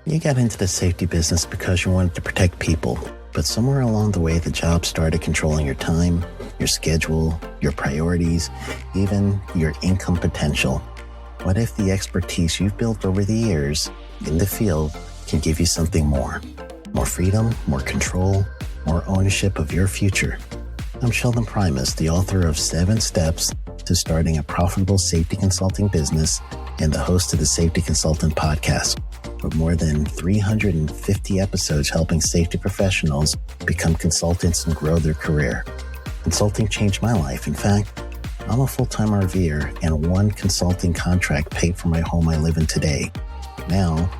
You got into the safety business because you wanted to protect people, but somewhere along the way, the job started controlling your time, your schedule, your priorities, even your income potential. What if the expertise you've built over the years in the field can give you something more? More freedom, more control, more ownership of your future. I'm Sheldon Primus, the author of 7 Steps to Starting a Profitable Safety Consulting Business and the host of the Safety Consultant Podcast, with more than 350 episodes helping safety professionals become consultants and grow their career. Consulting changed my life. In fact, I'm a full-time RVer, and one consulting contract paid for my home I live in today. Now,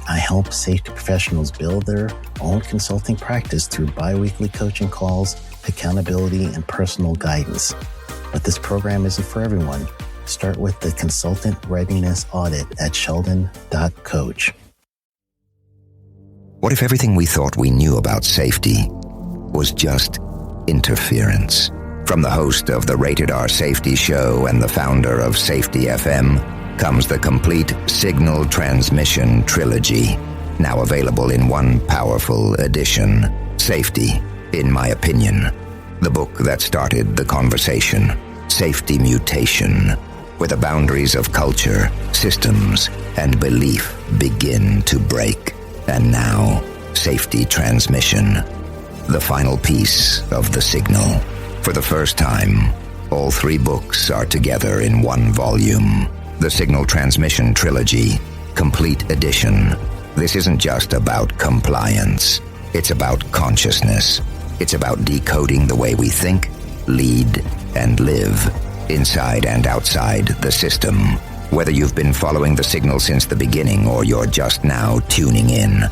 I help safety professionals build their own consulting practice through bi-weekly coaching calls, accountability, and personal guidance. But this program isn't for everyone. Start with the Consultant Readiness Audit at sheldon.coach. What if everything we thought we knew about safety was just interference? From the host of the Rated R Safety Show and the founder of Safety FM comes the complete Signal Transmission Trilogy, now available in one powerful edition. Safety, in my opinion, the book that started the conversation. Safety Mutation, where the boundaries of culture, systems, and belief begin to break. And now, Safety Transmission, the final piece of the signal. For the first time, all 3 books are together in one volume. The Signal Transmission Trilogy, Complete Edition. This isn't just about compliance. It's about consciousness. It's about decoding the way we think, lead, and live, inside and outside the system. Whether you've been following the signal since the beginning or you're just now tuning in,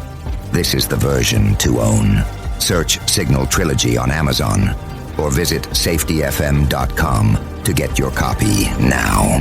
this is the version to own. Search Signal Trilogy on Amazon or visit safetyfm.com to get your copy now.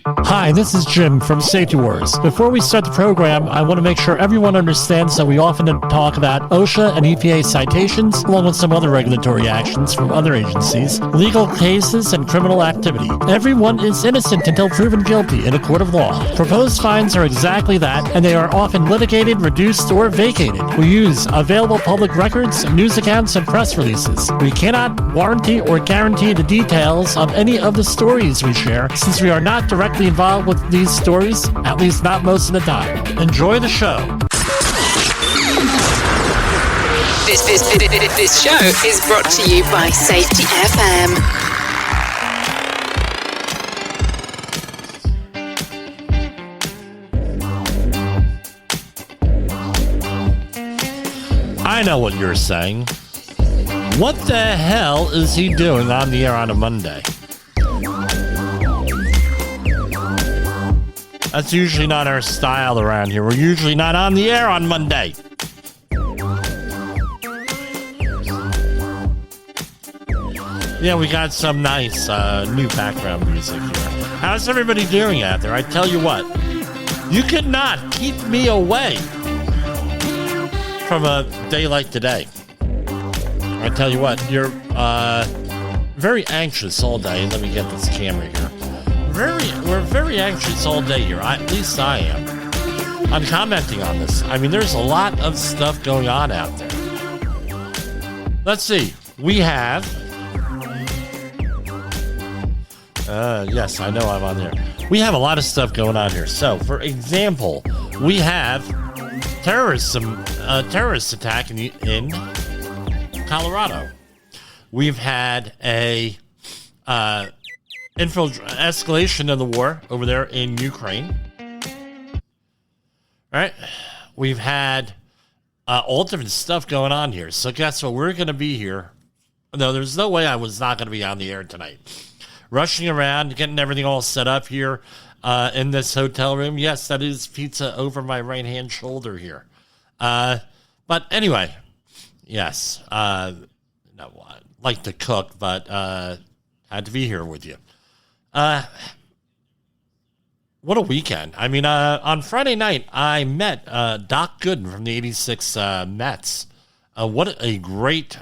Hi, this is Jim from Safety Wars. Before we start the program, I want to make sure everyone understands that we often talk about OSHA and EPA citations, along with some other regulatory actions from other agencies, legal cases, and criminal activity. Everyone is innocent until proven guilty in a court of law. Proposed fines are exactly that, and they are often litigated, reduced, or vacated. We use available public records, news accounts, and press releases. We cannot warranty or guarantee the details of any of the stories we share, since we are not directly involved with these stories, at least not most of the time. Enjoy the show. This show is brought to you by Safety FM. I know what you're saying. What the hell is he doing on the air on a Monday? That's usually not our style around here. We're usually not on the air on Monday. Yeah, we got some nice new background music here. How's everybody doing out there? I tell you what, you could not keep me away from a day like today. I tell you what, you're very anxious all day. Let me get this camera here. We're very anxious all day here. At least I am. I'm commenting on this. I mean, there's a lot of stuff going on out there. Let's see. We have... yes, I know I'm on there. We have a lot of stuff going on here. So, for example, we have terrorist attack in Colorado. We've had a escalation of the war over there in Ukraine. Right? We've had all different stuff going on here. So guess what? We're going to be here. No, there's no way I was not going to be on the air tonight. Rushing around, getting everything all set up here in this hotel room. Yes, that is pizza over my right-hand shoulder here. But anyway, yes. No, like to cook, but had to be here with you. What a weekend. I mean, on Friday night, I met Doc Gooden from the 86 Mets. What a great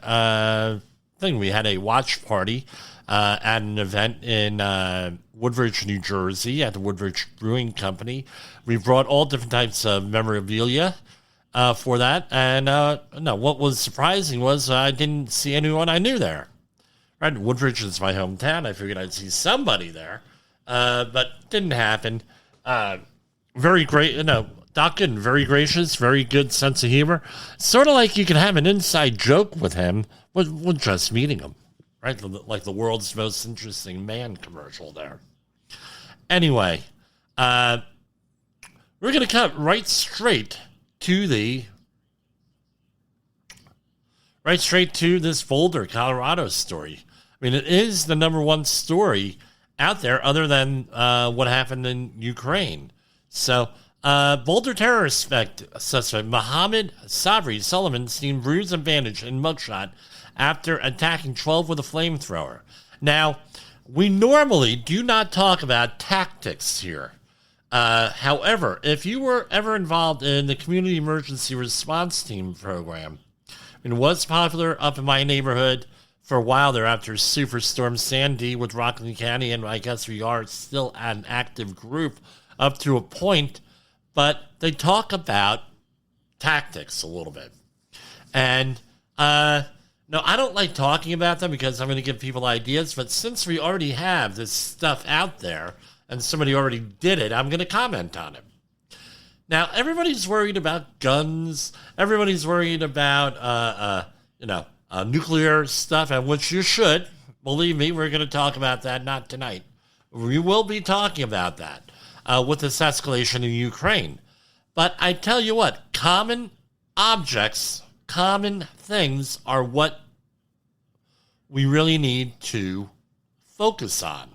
thing. We had a watch party at an event in Woodbridge, New Jersey, at the Woodbridge Brewing Company. We brought all different types of memorabilia for that. And what was surprising was I didn't see anyone I knew there. Right, Woodbridge is my hometown. I figured I'd see somebody there, but didn't happen. Very great, Doc Gooden, very gracious, very good sense of humor. Sort of like you can have an inside joke with him with just meeting him, right? Like the world's most interesting man commercial there. Anyway, we're going to cut right straight to this Boulder, Colorado story. I mean, it is the number one story out there other than what happened in Ukraine. So, Boulder terrorist suspect Mohammed Sabri Sullivan seen bruised and bandaged in mugshot after attacking 12 with a flamethrower. Now, we normally do not talk about tactics here. However, if you were ever involved in the Community Emergency Response Team program, it was popular up in my neighborhood for a while there after Superstorm Sandy with Rockland County, and I guess we are still an active group up to a point, but they talk about tactics a little bit. And, no, I don't like talking about them because I'm going to give people ideas, but since we already have this stuff out there and somebody already did it, I'm going to comment on it. Now, everybody's worried about guns. Everybody's worried about, nuclear stuff, and which you should. Believe me, we're going to talk about that, not tonight. We will be talking about that with this escalation in Ukraine. But I tell you what, common objects, common things are what we really need to focus on.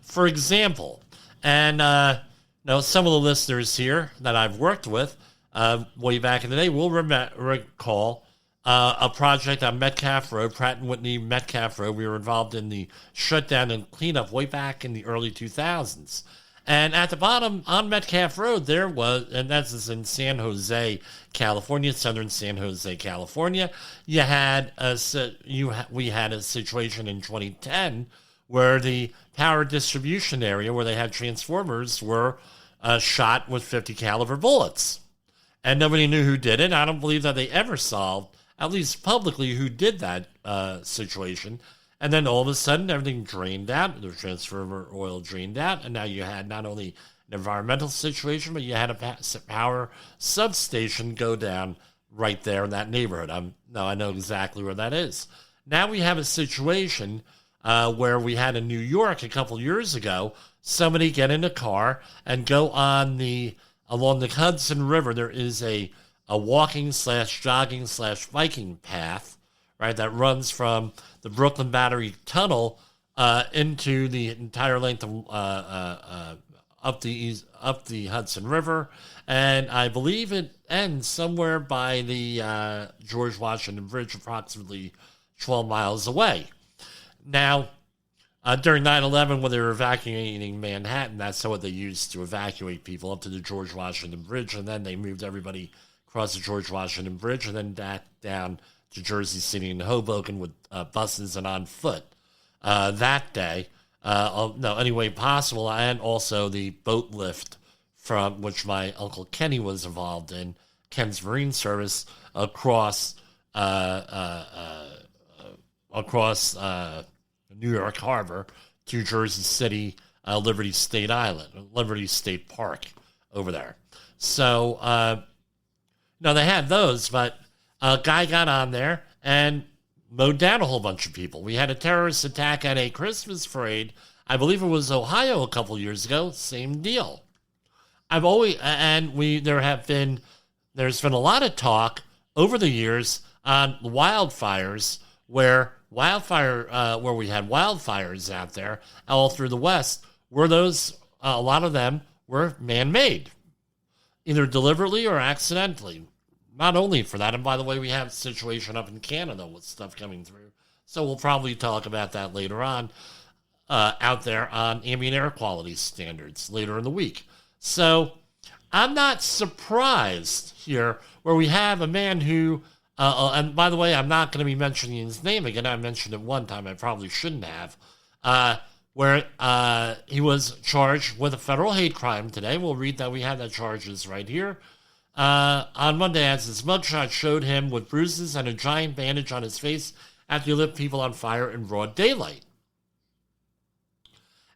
For example, and some of the listeners here that I've worked with way back in the day will recall a project on Metcalf Road, Pratt & Whitney Metcalf Road. We were involved in the shutdown and cleanup way back in the early 2000s. And at the bottom on Metcalf Road, there was, and that's in San Jose, California, southern San Jose, California. We had a situation in 2010 where the power distribution area where they had transformers were shot with 50 caliber bullets. And nobody knew who did it. I don't believe that they ever solved, at least publicly, who did that situation. And then all of a sudden, everything drained out. The transformer oil drained out. And now you had not only an environmental situation, but you had a power substation go down right there in that neighborhood. I know exactly where that is. Now we have a situation where we had in New York a couple years ago, somebody get in a car and go along the Hudson River. There is a walking / jogging / biking path, right, that runs from the Brooklyn Battery Tunnel into the entire length of up the Hudson River, and I believe it ends somewhere by the George Washington Bridge, approximately 12 miles away. Now, during 9/11, when they were evacuating Manhattan, that's what they used to evacuate people up to the George Washington Bridge, and then they moved everybody across the George Washington Bridge and then back down to Jersey City and Hoboken with buses and on foot that day. Any way possible, and also the boat lift from which my Uncle Kenny was involved in, Ken's Marine Service, across New York Harbor to Jersey City, Liberty State Park over there. So, they had those, but a guy got on there and mowed down a whole bunch of people. We had a terrorist attack at a Christmas parade. I believe it was Ohio a couple years ago. Same deal. There's been a lot of talk over the years on wildfires where we had wildfires out there all through the West, where a lot of them were man-made, either deliberately or accidentally. Not only for that, and by the way, we have a situation up in Canada with stuff coming through So we'll probably talk about that later on out there on ambient air quality standards later in the week. So I'm not surprised here where we have a man who, and by the way, I'm not going to be mentioning his name again. I mentioned it one time. I probably shouldn't have. Where he was charged with a federal hate crime today. We'll read that. We have that charges right here. On Monday, as his mugshot showed him with bruises and a giant bandage on his face after he lit people on fire in broad daylight.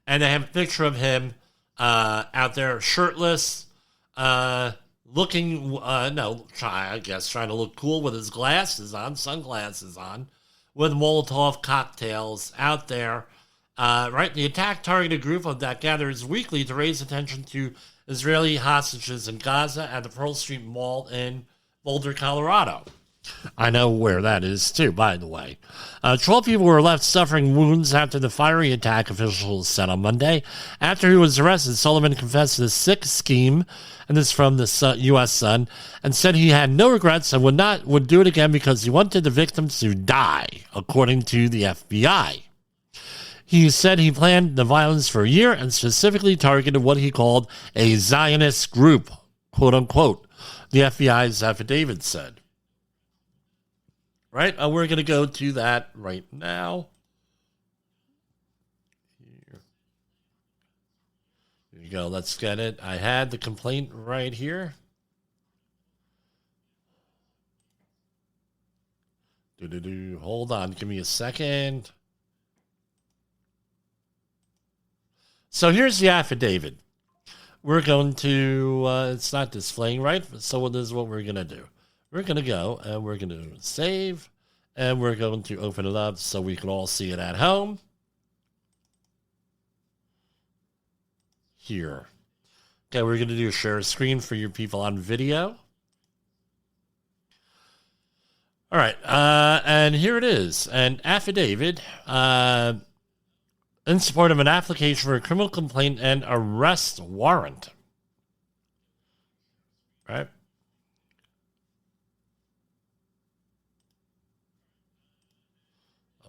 And they have a picture of him out there shirtless, looking, trying to look cool with his glasses on, sunglasses on, with Molotov cocktails out there. Right, the attack targeted a group that gathers weekly to raise attention to Israeli hostages in Gaza at the Pearl Street Mall in Boulder, Colorado. I know where that is, too, by the way. 12 people were left suffering wounds after the fiery attack, officials said on Monday. After he was arrested, Sullivan confessed to the sick scheme, and this is from the U.S. Sun, and said he had no regrets and would do it again because he wanted the victims to die, according to the FBI. He said he planned the violence for a year and specifically targeted what he called a Zionist group, quote unquote, the FBI's affidavit said. Right? We're going to go to that right now. Here you go. Let's get it. I had the complaint right here. Hold on. Give me a second. So here's the affidavit. We're going to, it's not displaying right, so this is what we're going to do. We're going to go and we're going to save and we're going to open it up so we can all see it at home. Here. Okay, we're going to do a share screen for your people on video. All right, and here it is, an affidavit in support of an application for a criminal complaint and arrest warrant. Right?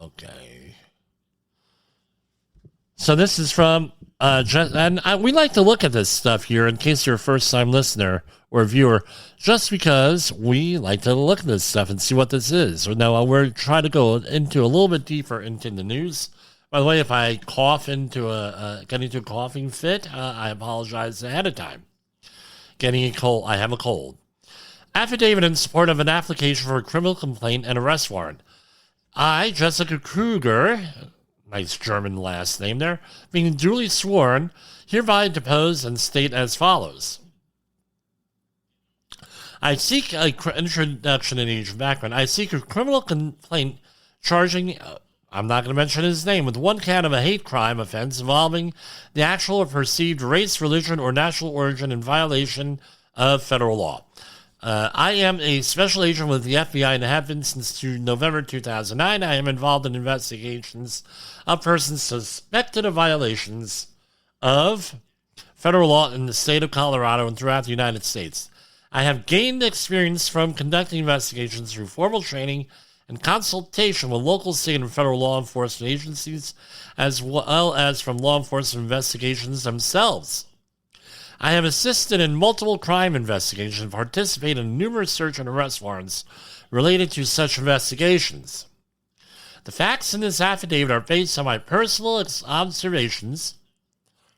Okay. So this is from, we like to look at this stuff here in case you're a first-time listener or viewer, just because we like to look at this stuff and see what this is. Now, we're trying to go into a little bit deeper into the news. By the way, if I cough get into a coughing fit, I apologize ahead of time. Getting a cold, I have a cold. Affidavit in support of an application for a criminal complaint and arrest warrant. I, Jessica Kruger, nice German last name there, being duly sworn, hereby depose and state as follows. I seek a introduction in age and background. I seek a criminal complaint charging, I'm not going to mention his name, with one count of a hate crime offense involving the actual or perceived race, religion, or national origin in violation of federal law. I am a special agent with the FBI and have been since November 2009. I am involved in investigations of persons suspected of violations of federal law in the state of Colorado and throughout the United States. I have gained experience from conducting investigations through formal training and consultation with local, state, and federal law enforcement agencies, as well as from law enforcement investigations themselves. I have assisted in multiple crime investigations and participated in numerous search and arrest warrants related to such investigations. The facts in this affidavit are based on my personal observations,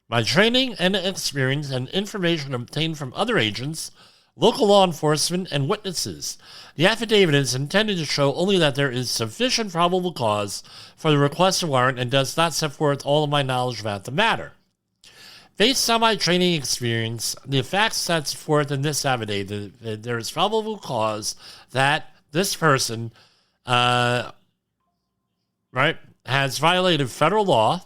my training and experience, and information obtained from other agents, local law enforcement, and witnesses. The affidavit is intended to show only that there is sufficient probable cause for the requested warrant and does not set forth all of my knowledge about the matter. Based on my training experience, the facts set forth in this affidavit, there is probable cause that this person, has violated federal law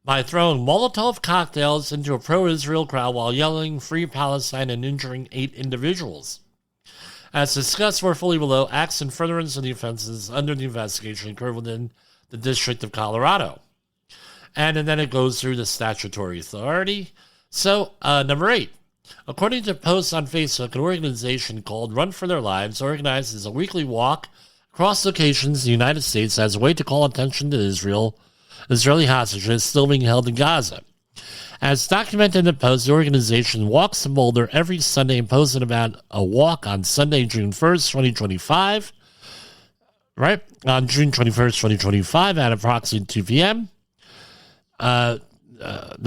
by throwing Molotov cocktails into a pro-Israel crowd while yelling "Free Palestine" and injuring 8 individuals. As discussed more fully below, acts in furtherance of the offenses under the investigation occurred within the District of Colorado. And then it goes through the statutory authority. So, number 8. According to posts on Facebook, an organization called Run for Their Lives organizes a weekly walk across locations, the United States as a way to call attention to Israeli hostages still being held in Gaza. As documented in the Post, the organization walks in Boulder every Sunday and posted about a walk on Sunday, June 1st, 2025. Right? On June 21st, 2025 at approximately 2 p.m. The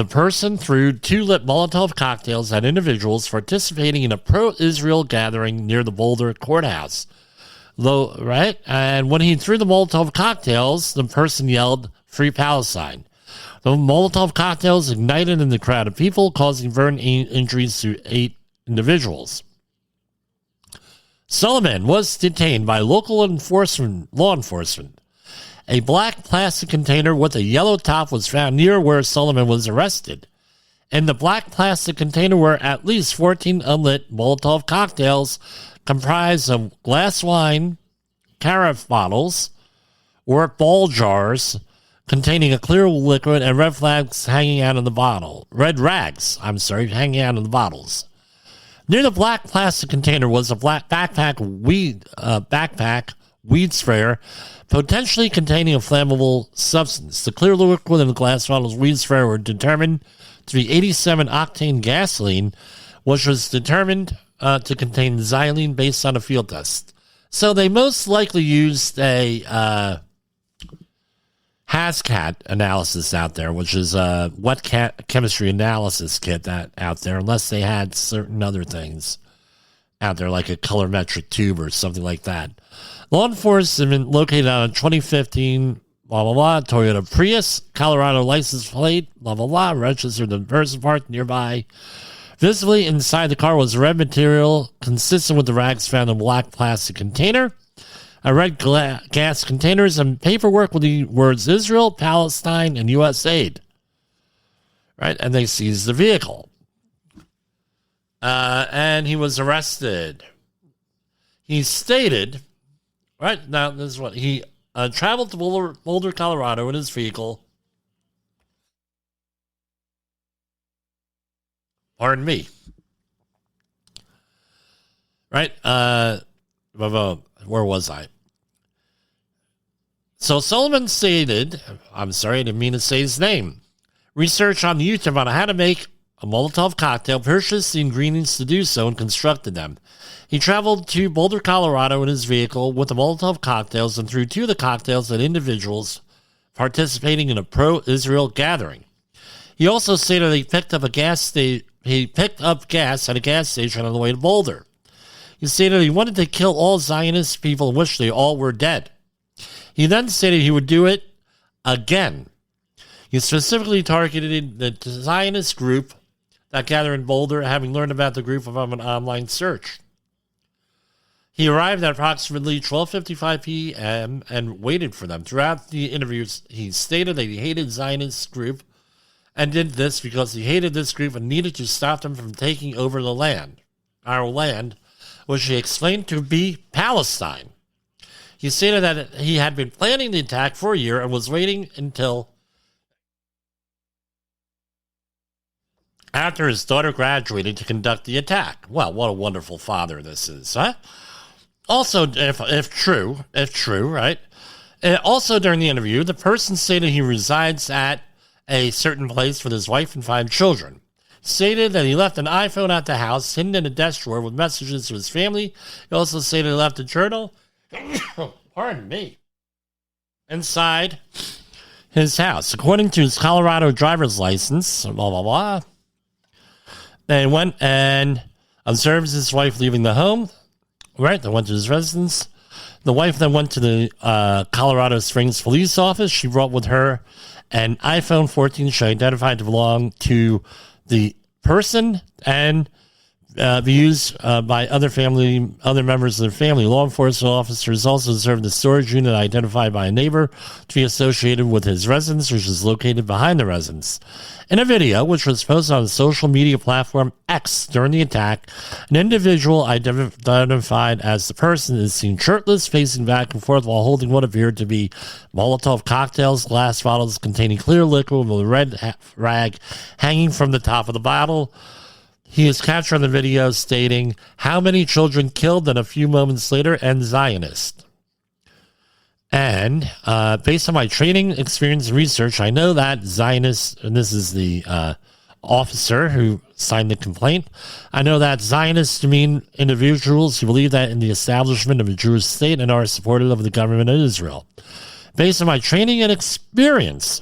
person threw 2 lit Molotov cocktails at individuals participating in a pro-Israel gathering near the Boulder courthouse. Right? And when he threw the Molotov cocktails, the person yelled, "Free Palestine." The Molotov cocktails ignited in the crowd of people, causing burn injuries to 8 individuals. Sullivan was detained by local law enforcement. A black plastic container with a yellow top was found near where Sullivan was arrested. In the black plastic container were at least 14 unlit Molotov cocktails comprised of glass wine, carafe bottles, or ball jars containing a clear liquid and red rags hanging out of the bottles. Near the black plastic container was a black backpack weed sprayer, potentially containing a flammable substance. The clear liquid in the glass bottles weed sprayer were determined to be 87 octane gasoline, which was determined to contain xylene based on a field test. So they most likely used a HAZCAT analysis out there, which is a wet chemistry analysis kit that out there, unless they had certain other things out there, like a colorimetric tube or something like that. Law enforcement located on a 2015 Toyota Prius, Colorado license plate, registered in the person parked nearby. Visibly inside the car was red material consistent with the rags found in a black plastic container. A red gas containers and paperwork with the words Israel, Palestine, and U.S. aid. Right? And they seized the vehicle. And he was arrested. He stated, right now, this is what he traveled to Boulder, Colorado in his vehicle. Pardon me. Right? Where was I? So Sullivan stated, I'm sorry, I didn't mean to say his name. Research on YouTube on how to make a Molotov cocktail, purchased the ingredients to do so, and constructed them. He traveled to Boulder, Colorado in his vehicle with the Molotov cocktails and threw 2 of the cocktails at individuals participating in a pro-Israel gathering. He also stated that he picked up gas at a gas station on the way to Boulder. He stated he wanted to kill all Zionist people and wished they all were dead. He then stated he would do it again. He specifically targeted the Zionist group that gathered in Boulder, having learned about the group from an online search. He arrived at approximately 12:55 p.m. and waited for them. Throughout the interviews, he stated that he hated Zionist group and did this because he hated this group and needed to stop them from taking over our land, which he explained to be Palestine. He stated that he had been planning the attack for a year and was waiting until after his daughter graduated to conduct the attack. Well, what a wonderful father this is, huh? Also, if true, right? Also, during the interview, the person stated he resides at a certain place with his wife and 5 children. Stated that he left an iPhone at the house, hidden in a desk drawer with messages to his family. He also stated he left a journal, pardon me, inside his house. According to his Colorado driver's license, They went and observed his wife leaving the home. Right, they went to his residence. The wife then went to the Colorado Springs police office. She brought with her an iPhone 14 she identified to belong to the person and be used by other members of the family. Law enforcement officers also observed the storage unit identified by a neighbor to be associated with his residence, which is located behind the residence. In a video, which was posted on the social media platform X during the attack, an individual identified as the person is seen shirtless, pacing back and forth while holding what appeared to be Molotov cocktails, glass bottles containing clear liquid with a red rag hanging from the top of the bottle. He is captured on the video stating, "How many children killed?" and a few moments later, "and Zionist." And based on my training, experience, and research, I know that Zionists, and this is the officer who signed the complaint, I know that Zionists mean individuals who believe that in the establishment of a Jewish state and are supportive of the government of Israel. Based on my training and experience,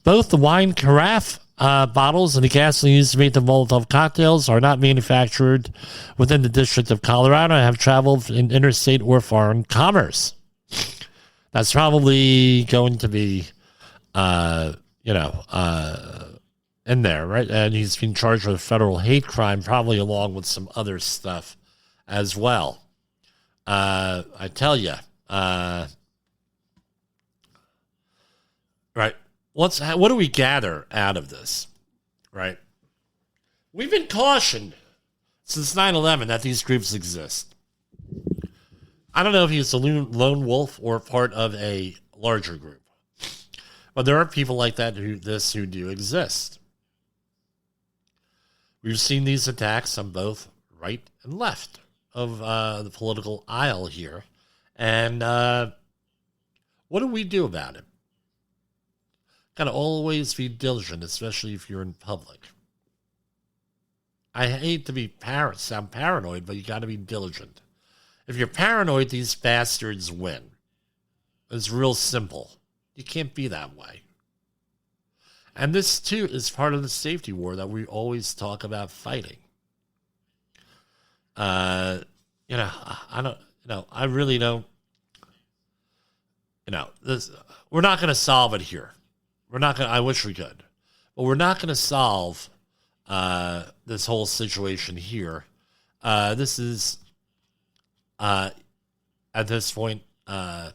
both the wine carafe bottles and the gasoline used to make the Molotov cocktails are not manufactured within the District of Colorado and have traveled in interstate or foreign commerce. That's probably going to be, in there, right? And he's being charged with a federal hate crime, probably along with some other stuff as well. I tell you, right? What do we gather out of this, right? We've been cautioned since 9/11 that these groups exist. I don't know if he's a lone wolf or part of a larger group, but there are people like that who do exist. We've seen these attacks on both right and left of the political aisle here, and what do we do about it? Gotta always be diligent, especially if you're in public. I hate to sound paranoid, but you gotta be diligent. If you're paranoid, these bastards win. It's real simple. You can't be that way. And this, too, is part of the safety war that we always talk about fighting. I really don't, we're not going to solve it here. I wish we could, but we're not going to solve this whole situation here. This is, at this point, this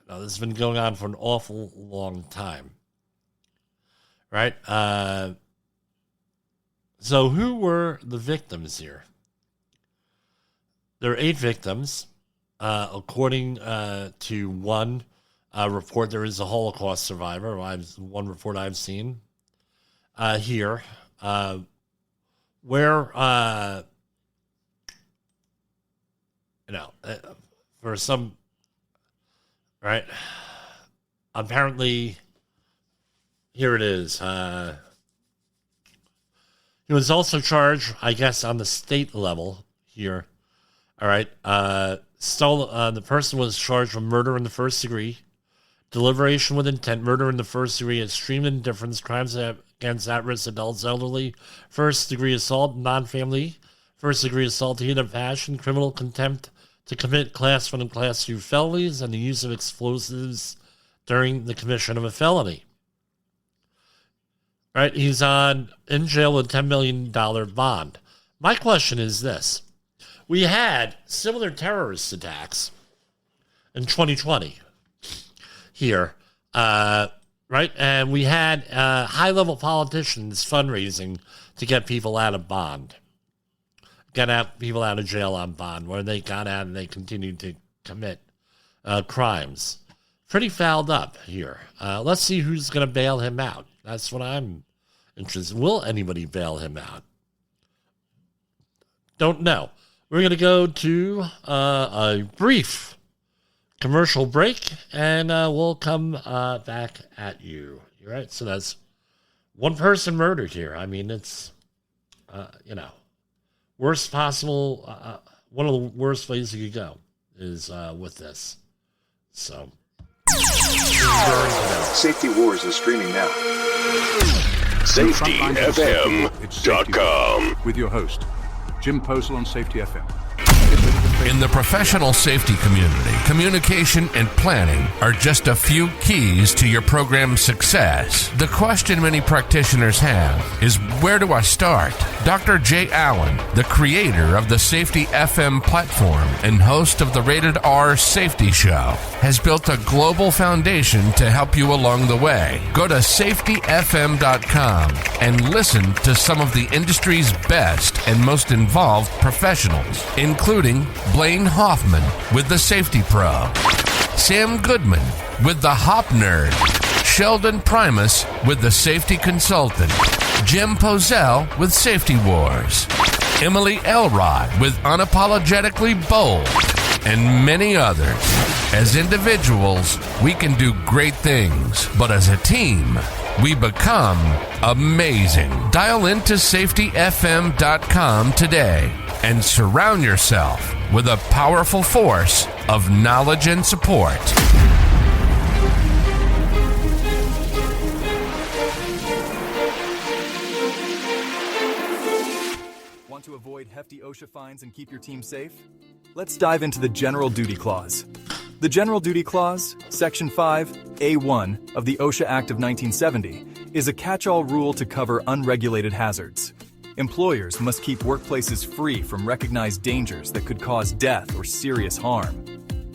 has been going on for an awful long time, right? So who were the victims here? There are 8 victims. According to one report, there is a Holocaust survivor. One report I've seen here, where for some, right? Apparently, here it is. He was also charged, I guess, on the state level here. All right. The person was charged with murder in the first degree, deliberation with intent, murder in the first degree, extreme indifference, crimes against at-risk adults, elderly, first-degree assault, non-family, first-degree assault, heat of passion, criminal contempt to commit Class 1 and Class 2 felonies, and the use of explosives during the commission of a felony. Right? He's in jail with a $10 million bond. My question is this. We had similar terrorist attacks in 2020 here, right? And we had high-level politicians fundraising to get people out of bond, people out of jail on bond, where they got out and they continued to commit crimes. Pretty fouled up here. Let's see who's going to bail him out. That's what I'm interested in. Will anybody bail him out? Don't know. We're going to go to a brief commercial break, and we'll come back at you. You're right. So that's one person murdered here. I mean, it's, worst possible. One of the worst ways you could go is with this. So, Safety Wars is streaming now. SafetyFM.com with your host, Jim Posel on Safety FM. In the professional safety community, communication and planning are just a few keys to your program's success. The question many practitioners have is, where do I start? Dr. Jay Allen, the creator of the Safety FM platform and host of the Rated R Safety Show, has built a global foundation to help you along the way. Go to safetyfm.com and listen to some of the industry's best and most involved professionals, including Blaine Hoffman with the Safety Pro, Sam Goodman with the Hop Nerd, Sheldon Primus with the Safety Consultant, Jim Pozell with Safety Wars, Emily Elrod with Unapologetically Bold, and many others. As individuals, we can do great things, but as a team, we become amazing. Dial into safetyfm.com today and surround yourself with a powerful force of knowledge and support. Want to avoid hefty OSHA fines and keep your team safe? Let's dive into the General Duty Clause. The General Duty Clause, Section 5, A1 of the OSHA Act of 1970, is a catch-all rule to cover unregulated hazards. Employers must keep workplaces free from recognized dangers that could cause death or serious harm.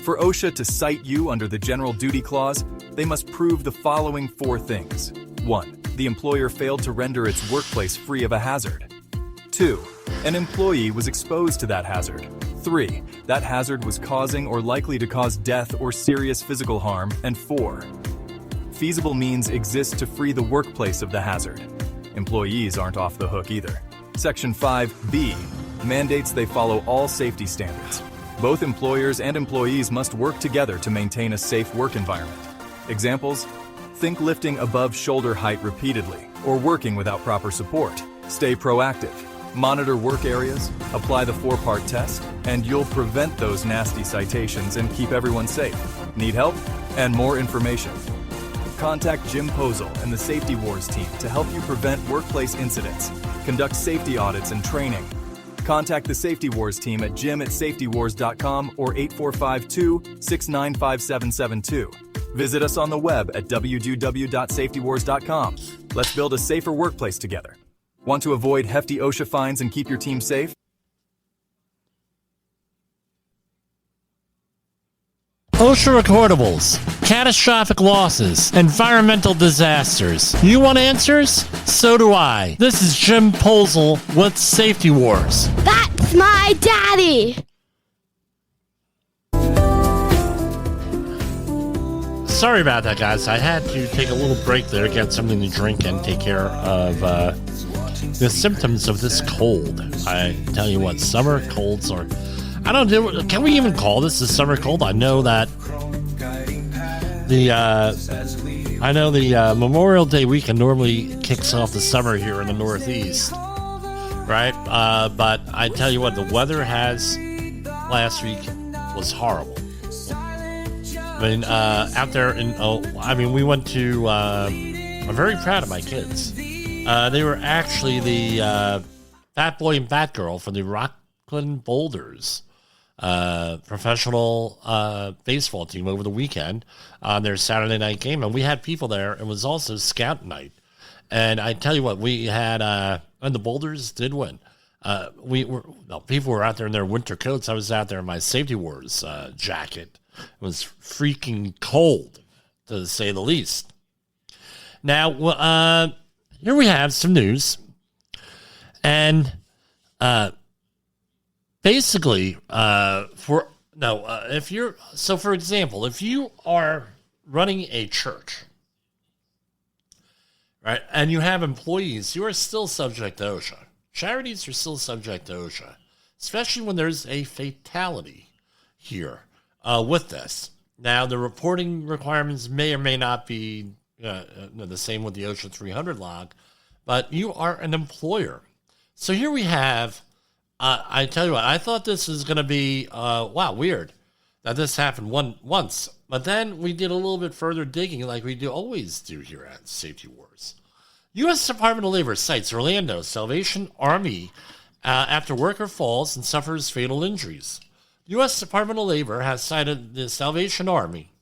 For OSHA to cite you under the General Duty Clause, they must prove the following 4 things. 1. The employer failed to render its workplace free of a hazard. 2. An employee was exposed to that hazard. 3. That hazard was causing or likely to cause death or serious physical harm. And 4. Feasible means exist to free the workplace of the hazard. Employees aren't off the hook either. Section 5B mandates they follow all safety standards. Both employers and employees must work together to maintain a safe work environment. Examples: think lifting above shoulder height repeatedly or working without proper support. Stay proactive. Monitor work areas, apply the 4-part test, and you'll prevent those nasty citations and keep everyone safe. Need help? And more information? Contact Jim Pozell and the Safety Wars team to help you prevent workplace incidents, conduct safety audits and training. Contact the Safety Wars team at jim@safetywars.com or 8452-695772. Visit us on the web at www.safetywars.com. Let's build a safer workplace together. Want to avoid hefty OSHA fines and keep your team safe? OSHA recordables, catastrophic losses, environmental disasters. You want answers? So do I. This is Jim Pozell with Safety Wars. That's my daddy! Sorry about that, guys. I had to take a little break there, get something to drink, and take care of the symptoms of this cold. I tell you what, summer colds are... I don't know, can we even call this a summer cold? I know that the Memorial Day weekend normally kicks off the summer here in the Northeast, right? But I tell you what, the weather last week was horrible. I mean, out there we went to, I'm very proud of my kids. They were actually the Fat Boy and Fat Girl from the Rockland Boulders professional baseball team over the weekend on their Saturday night game. And we had people there. It was also scout night. And I tell you what, we had, and the Boulders did win. People were out there in their winter coats. I was out there in my Safety Wars jacket. It was freaking cold, to say the least. Now, here we have some news. And basically, for example, if you are running a church, right, and you have employees, you are still subject to OSHA. Charities are still subject to OSHA, especially when there's a fatality here with this. Now, the reporting requirements may or may not be the same with the OSHA 300 log, but you are an employer. So here we have, I tell you what, I thought this was going to be, weird that this happened once. But then we did a little bit further digging like we always do here at Safety Wars. U.S. Department of Labor cites Orlando Salvation Army after worker falls and suffers fatal injuries. U.S. Department of Labor has cited the Salvation Army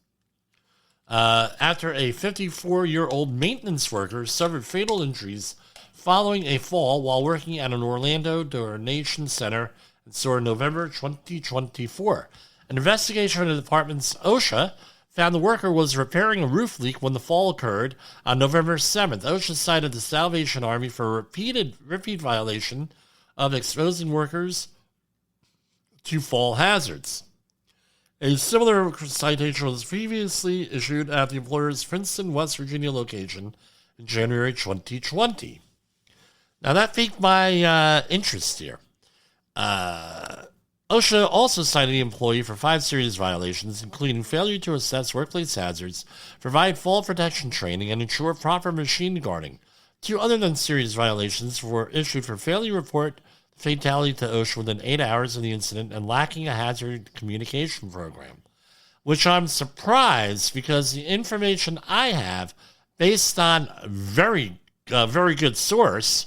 after a 54-year-old maintenance worker suffered fatal injuries following a fall while working at an Orlando donation center in November 2024. An investigation from the department's OSHA found the worker was repairing a roof leak when the fall occurred on November 7th. OSHA cited the Salvation Army for repeat violation of exposing workers to fall hazards. A similar citation was previously issued at the employer's Princeton, West Virginia location in January 2020. Now that piqued my interest here. OSHA also cited the employee for 5 serious violations, including failure to assess workplace hazards, provide fall protection training, and ensure proper machine guarding. 2 other than serious violations were issued for failure to report fatality to OSHA within 8 hours of the incident and lacking a hazard communication program, which I'm surprised because the information I have, based on very good source,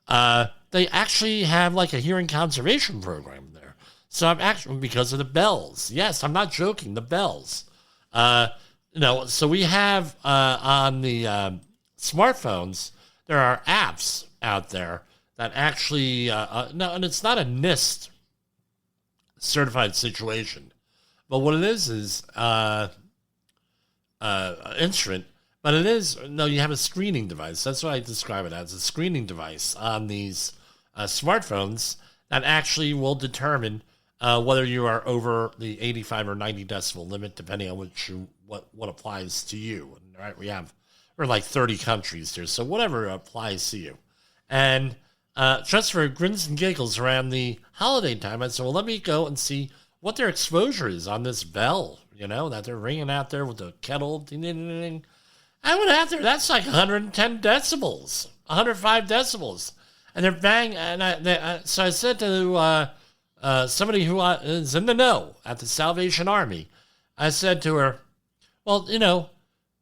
they actually have like a hearing conservation program there. So I'm actually, because of the bells. Yes, I'm not joking, the bells. So we have on the smartphones, there are apps out there that actually, no, and it's not a NIST certified situation. But what it is instrument, but it is, no, you have a screening device. That's what I describe it as, a screening device on these smartphones that actually will determine whether you are over the 85 or 90 decibel limit, depending on what applies to you. Right? We're like 30 countries here, so whatever applies to you. And just for grins and giggles around the holiday time, I said, well, let me go and see what their exposure is on this bell, that they're ringing out there with the kettle. Ding, ding, ding, ding. I went out there, that's like 110 decibels, 105 decibels. And they're bang, and so I said to somebody who is in the know at the Salvation Army, I said to her, well,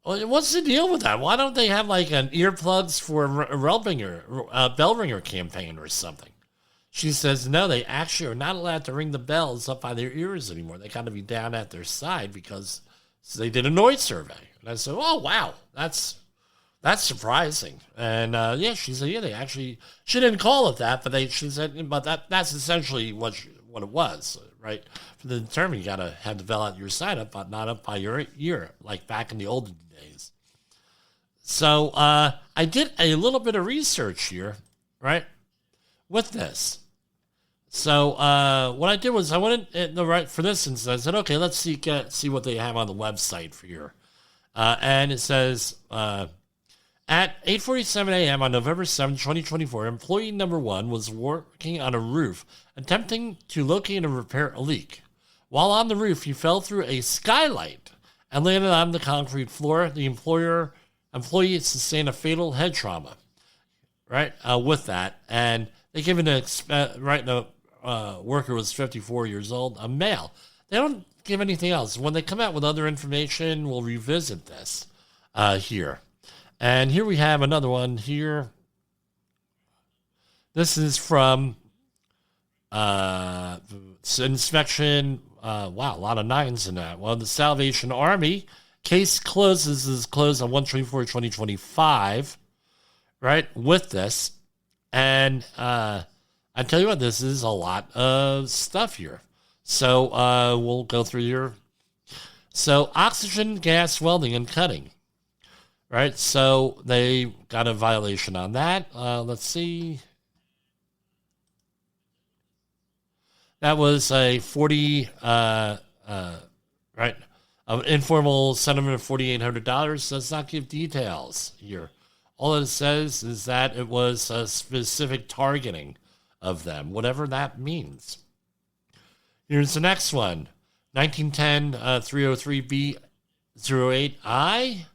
what's the deal with that? Why don't they have like an earplugs for a bell ringer campaign or something? She says, no, they actually are not allowed to ring the bells up by their ears anymore. They got to be down at their side because they did a noise survey. And I said, oh, wow, that's surprising. And she said, yeah, they actually, she didn't call it that, but she said, but that's essentially what it was, right? For the term, you got to have the bell at your side up, but not up by your ear, like back in the olden days. So I did a little bit of research here, right, with this. So what I did was I went in for this instance, I said, okay, let's see what they have on the website for here. And it says, at 8:47 a.m. on November 7, 2024, employee number 1 was working on a roof, attempting to locate and repair a leak. While on the roof, he fell through a skylight and landed on the concrete floor. The employee sustained a fatal head trauma, right, with that. And they give the worker was 54 years old, a male. They don't give anything else. When they come out with other information, we'll revisit this here. And here we have another one here. This is from inspection. Wow, a lot of 9s in that. Well, the Salvation Army case is closed on 1/24/2025, right, with this. And I tell you what, this is a lot of stuff here. So we'll go through here. So oxygen gas welding and cutting. Right, so they got a violation on that. Let's see. That was a 40, informal settlement of $4,800. Does not give details here. All it says is that it was a specific targeting of them, whatever that means. Here's the next one. 1910-303B08I.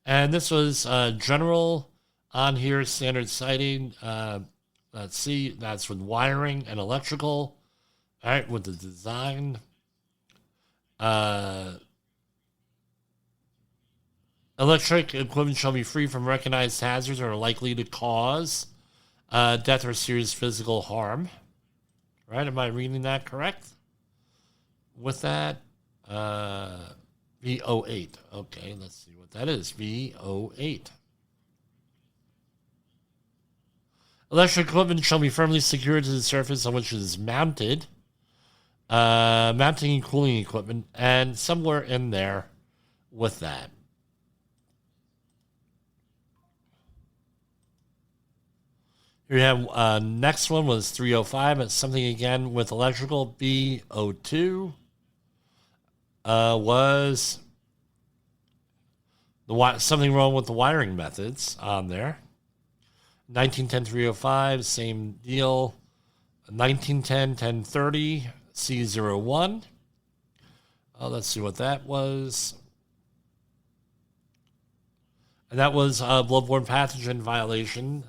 And this was general on here, standard sighting. Let's see, that's with wiring and electrical. All right, with the design. Electric equipment shall be free from recognized hazards or are likely to cause death or serious physical harm. Right, am I reading that correct? With that, V08. Okay, let's see what that is. V08. Electric equipment shall be firmly secured to the surface on which it is mounted. Mounting and cooling equipment, and somewhere in there with that. Here we have next one was 305. It's something again with electrical, B02. was something wrong with the wiring methods on there. 1910-305, same deal. 1910-1030, C01. Let's see what that was. And that was a bloodborne pathogen violation,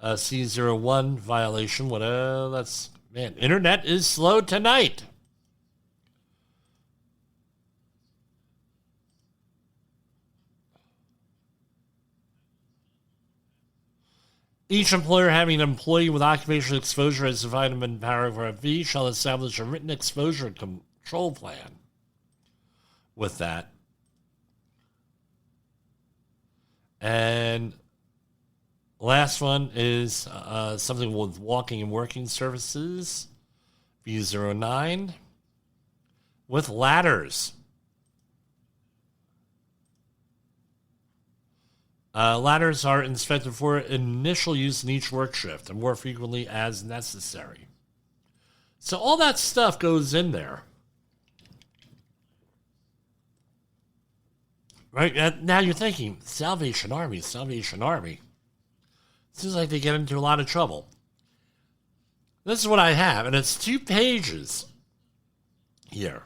C01 violation. Man, internet is slow tonight. Each employer having an employee with occupational exposure as defined in paragraph B shall establish a written exposure control plan with that. And last one is something with walking and working services, B09, with ladders. Ladders are inspected for initial use in each work shift and more frequently as necessary. So all that stuff goes in there. Right? Now you're thinking, Salvation Army. Seems like they get into a lot of trouble. This is what I have, and it's 2 pages here.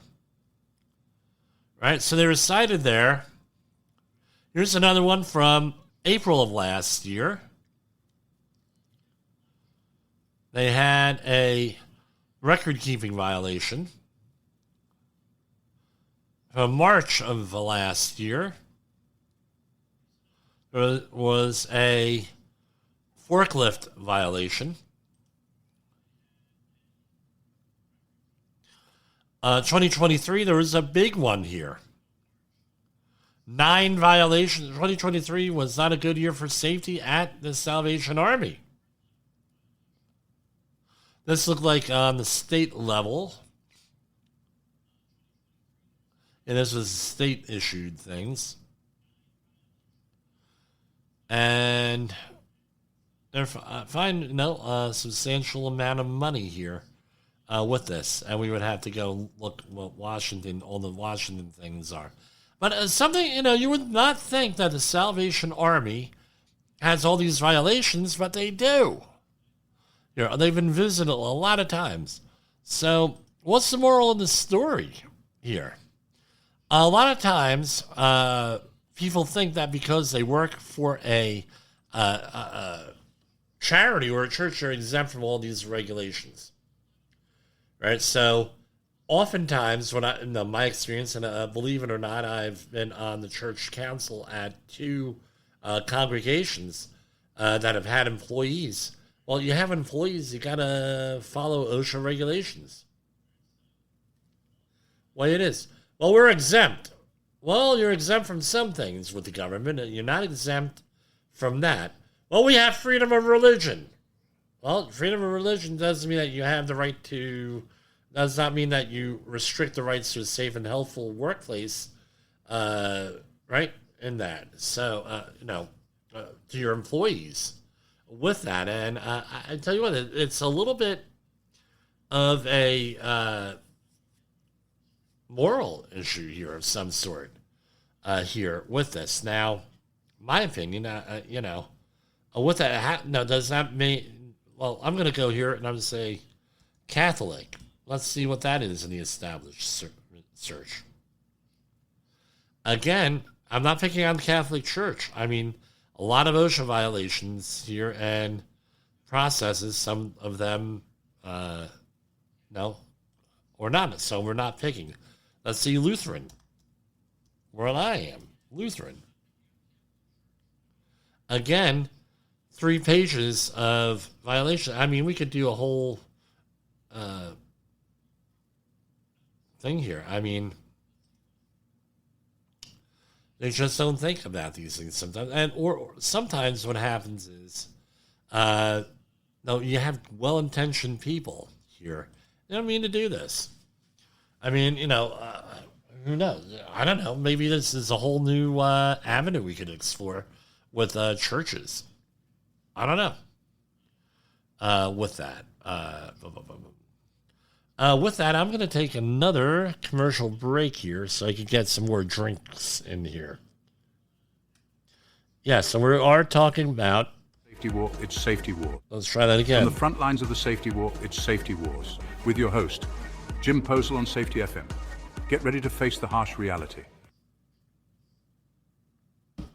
Right? So they were cited there. Here's another one from April of last year. They had a record-keeping violation. From March of the last year, there was a forklift violation. 2023, there was a big one here. 9 violations. 2023 was not a good year for safety at the Salvation Army. This looked like on the state level. And this was state-issued things. And they're finding a substantial amount of money here with this. And we would have to go look what all the Washington things are. But something, you would not think that the Salvation Army has all these violations, but they do. They've been visited a lot of times. So what's the moral of the story here? A lot of times, people think that because they work for a charity or a church, they're exempt from all these regulations. Right? So oftentimes, in my experience, and believe it or not, I've been on the church council at 2 congregations that have had employees. Well, you have employees, you got to follow OSHA regulations. Well, it is. Well, we're exempt. Well, you're exempt from some things with the government, and you're not exempt from that. Well, we have freedom of religion. Well, freedom of religion doesn't mean that you have the right to... does not mean that you restrict the rights to a safe and healthful workplace, right, in that. So, to your employees with that. And I tell you what, it's a little bit of a moral issue here of some sort here with this. Now, my opinion, with that, now does that mean, well, I'm going to go here and I'm going to say Catholic. Let's see what that is in the established search. Again, I'm not picking on the Catholic Church. I mean, a lot of OSHA violations here and processes, some of them, no, or not. So we're not picking. Let's see Lutheran, where I am, Lutheran. Again, 3 pages of violation. I mean, we could do a whole thing here. I mean, they just don't think about these things sometimes. And or sometimes what happens is, you have well-intentioned people here. They don't mean to do this. I mean, who knows? I don't know. Maybe this is a whole new avenue we could explore with churches. I don't know. With that. With that, I'm going to take another commercial break here so I can get some more drinks in here. Yeah, so we are talking about... Safety War, it's Safety War. Let's try that again. From the front lines of the Safety War, it's Safety Wars. With your host, Jim Posel on Safety FM. Get ready to face the harsh reality.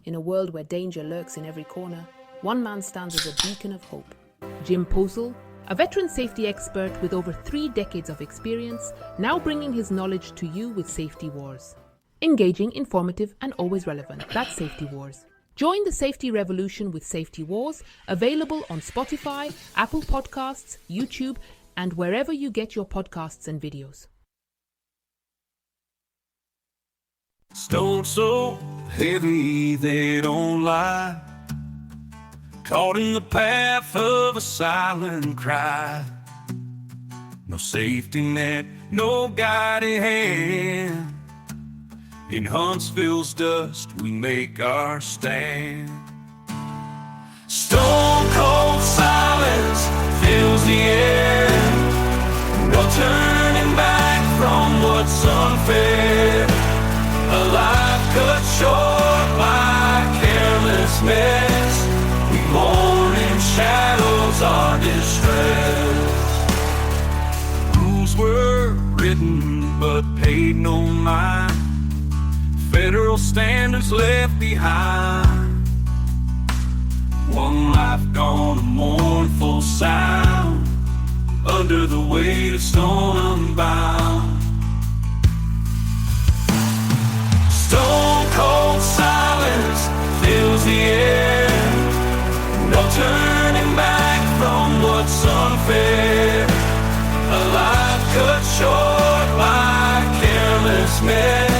In a world where danger lurks in every corner, one man stands as a beacon of hope. Jim Posel, a veteran safety expert with over 3 decades of experience, now bringing his knowledge to you with Safety Wars. Engaging, informative, and always relevant. That's Safety Wars. Join the safety revolution with Safety Wars, available on Spotify, Apple Podcasts, YouTube, and wherever you get your podcasts and videos. Stone so heavy they don't lie, caught in the path of a silent cry. No safety net, no guiding hand. In Huntsville's dust we make our stand. Stone cold silence fills the air. No turning back from what's unfair. A life cut short by carelessness. We mourn in shadows our distress. Rules were written but paid no mind. Federal standards left behind. One life gone, a mournful sound, under the weight of stone unbound. Stone cold silence fills the air. No turning back from what's unfair. A life cut short by carelessness.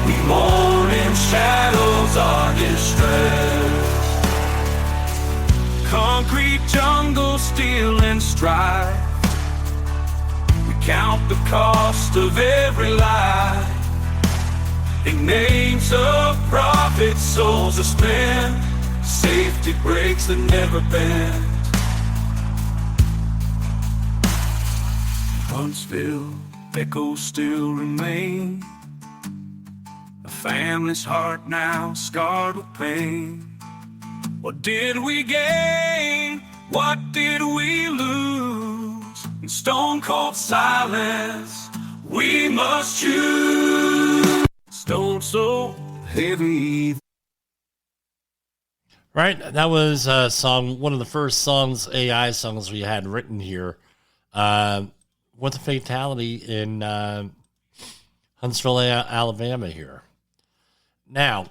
We mourn in shadows our distress. Concrete jungle, steel and strife. We count the cost of every life. In names of profit, souls are spent. Safety breaks that never bend. Huntsville, echoes still remain. A family's heart now scarred with pain. What did we gain? What did we lose? In stone cold silence, we must choose. Stone so heavy. Right, that was a song, one of the first songs, AI songs we had written here. With a fatality in Huntsville, Alabama here. Now,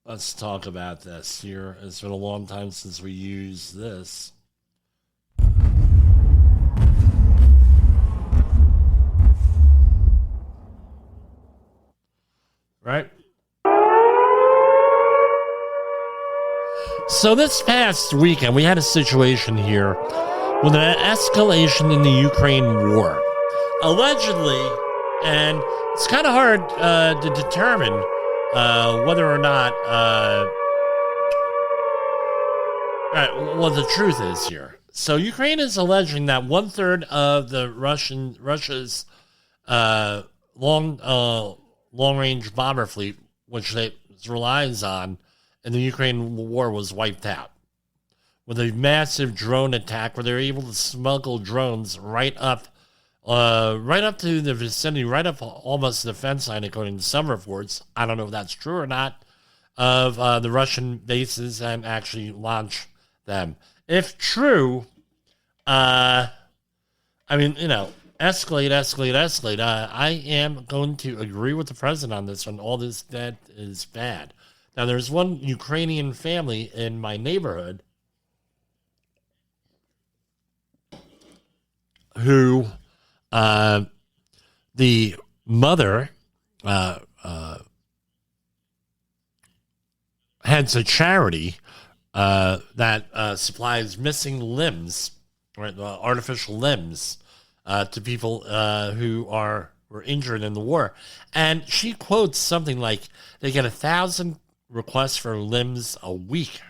let's talk about this here. It's been a long time since we used this. Right? So this past weekend, we had a situation here with an escalation in the Ukraine war. Allegedly, and it's kind of hard to determine whether or not what the truth is here. So Ukraine is alleging that 1/3 of the Russia's long-range bomber fleet, which it relies on in the Ukraine war, was wiped out with a massive drone attack where they're able to smuggle drones right up to the vicinity, right up almost the fence line, according to some reports. I don't know if that's true or not, of the Russian bases and actually launch them. If true, escalate. I am going to agree with the president on this one. All this that is bad. Now, there's one Ukrainian family in my neighborhood who the mother heads a charity that supplies missing limbs, right, artificial limbs, to people who were injured in the war. And she quotes something like they get 1,000 requests for limbs a week